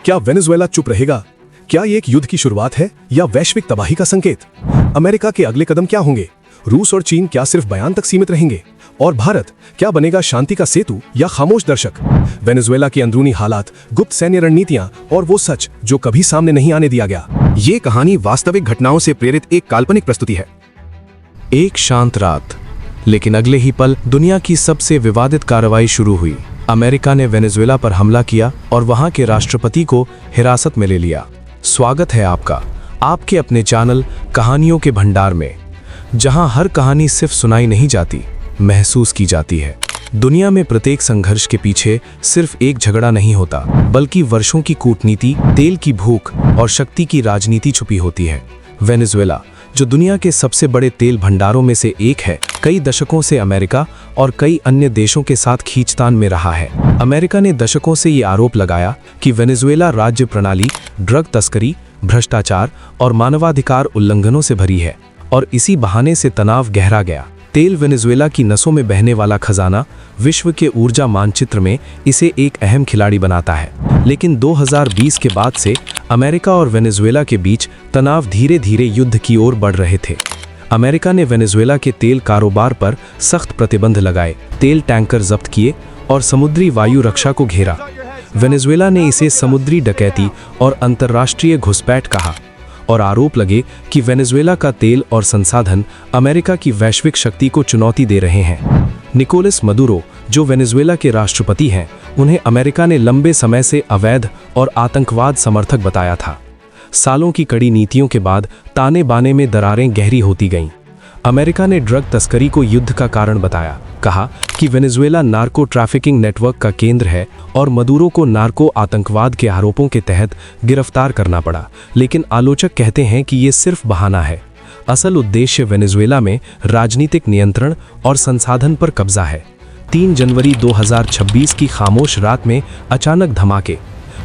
क्या वेनेजुएला चुप रहेगा? क्या ये एक युद्ध की शुरुआत है या वैश्विक तबाही का संकेत? अमेरिका के अगले कदम क्या होंगे? रूस और चीन क्या सिर्फ बयान तक सीमित रहेंगे? और भारत क्या बनेगा शांति का सेतु या खामोश दर्शक? वेनेजुएला की अंदरूनी हालात, गुप्त सैन्य रणनीतियां और वो सच जो कभी सामने नहीं आने दिया गया। ये कहानी वास्तविक घटनाओं से प्रेरित एक काल्पनिक प्रस्तुति है। एक शांत रात, लेकिन अगले ही पल दुनिया की सबसे विवादित कार्रवाई शुरू हुई। अमेरिका ने वेनेजुएला पर हमला किया और वहां के राष्ट्रपति को हिरासत में ले लिया। स्वागत है आपका आपके अपने चैनल कहानियों के भंडार में, जहां हर कहानी सिर्फ सुनाई नहीं जाती, महसूस की जाती है। दुनिया में प्रत्येक संघर्ष के पीछे सिर्फ एक झगड़ा नहीं होता, बल्कि वर्षों की कूटनीति, तेल की भूख और शक्ति की राजनीति छुपी होती है। वेनेजुएला, जो दुनिया के सबसे बड़े तेल भंडारों में से एक है, कई दशकों से अमेरिका और कई अन्य देशों के साथ खींचतान में रहा है। अमेरिका ने दशकों से ये आरोप लगाया कि वेनेजुएला राज्य प्रणाली ड्रग तस्करी, भ्रष्टाचार और मानवाधिकार उल्लंघनों से भरी है, और इसी बहाने से तनाव गहरा गया। तेल वेनेजुएला की नसों में बहने वाला खजाना विश्व के ऊर्जा मानचित्र में इसे एक अहम खिलाड़ी बनाता है। लेकिन 2020 के बाद से अमेरिका और वेनेजुएला के बीच तनाव धीरे धीरे युद्ध की ओर बढ़ रहे थे। अमेरिका ने वेनेजुएला के तेल कारोबार पर सख्त प्रतिबंध लगाए, तेल टैंकर जब्त किए और समुद्री वायु रक्षा को घेरा। वेनेजुएला ने इसे समुद्री डकैती और अंतर्राष्ट्रीय घुसपैठ कहा और आरोप लगे कि वेनेजुएला का तेल और संसाधन अमेरिका की वैश्विक शक्ति को चुनौती दे रहे हैं। निकोलस मदुरो, जो वेनेजुएला के राष्ट्रपति हैं, उन्हें अमेरिका ने लंबे समय से अवैध और आतंकवाद समर्थक बताया था। सालों की कड़ी नीतियों के बाद ताने बाने में दरारें गहरी होती गईं। अमेरिका ने ड्रग तस्करी को युद्ध का कारण बताया, कहा कि वेनेजुएला नार्को ट्रैफिकिंग नेटवर्क का केंद्र है और मदुरो को नार्को आतंकवाद के आरोपों के तहत गिरफ्तार करना पड़ा। लेकिन आलोचक कहते हैं कि ये सिर्फ बहाना है। असल उद्देश्य वेनेजुएला में राजनीतिक नियंत्रण और संसाधन पर कब्जा है। 3 जनवरी 2026 की खामोश रात में अचानक धमाके,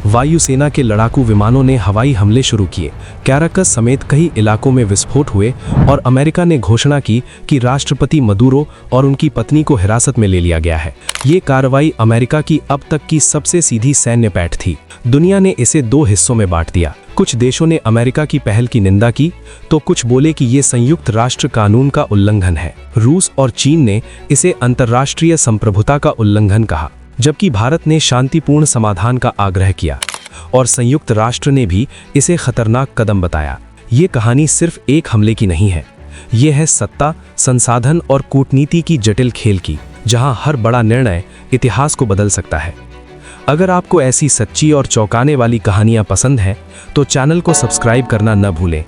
वायुसेना के लड़ाकू विमानों ने हवाई हमले शुरू किए, कैराकस समेत कई इलाकों में विस्फोट हुए और अमेरिका ने घोषणा की कि राष्ट्रपति मदुरो और उनकी पत्नी को हिरासत में ले लिया गया है। ये कार्रवाई अमेरिका की अब तक की सबसे सीधी सैन्य पैठ थी। दुनिया ने इसे 2 हिस्सों में बांट दिया। कुछ देशों ने अमेरिका की पहल की निंदा की तो कुछ बोले कि ये संयुक्त राष्ट्र कानून का उल्लंघन है। रूस और चीन ने इसे अंतर्राष्ट्रीय संप्रभुता का उल्लंघन कहा, जबकि भारत ने शांतिपूर्ण समाधान का आग्रह किया और संयुक्त राष्ट्र ने भी इसे खतरनाक कदम बताया। ये कहानी सिर्फ एक हमले की नहीं है, ये है सत्ता, संसाधन और कूटनीति की जटिल खेल की, जहां हर बड़ा निर्णय इतिहास को बदल सकता है। अगर आपको ऐसी सच्ची और चौंकाने वाली कहानियां पसंद हैं, तो चैनल को सब्सक्राइब करना न भूलें।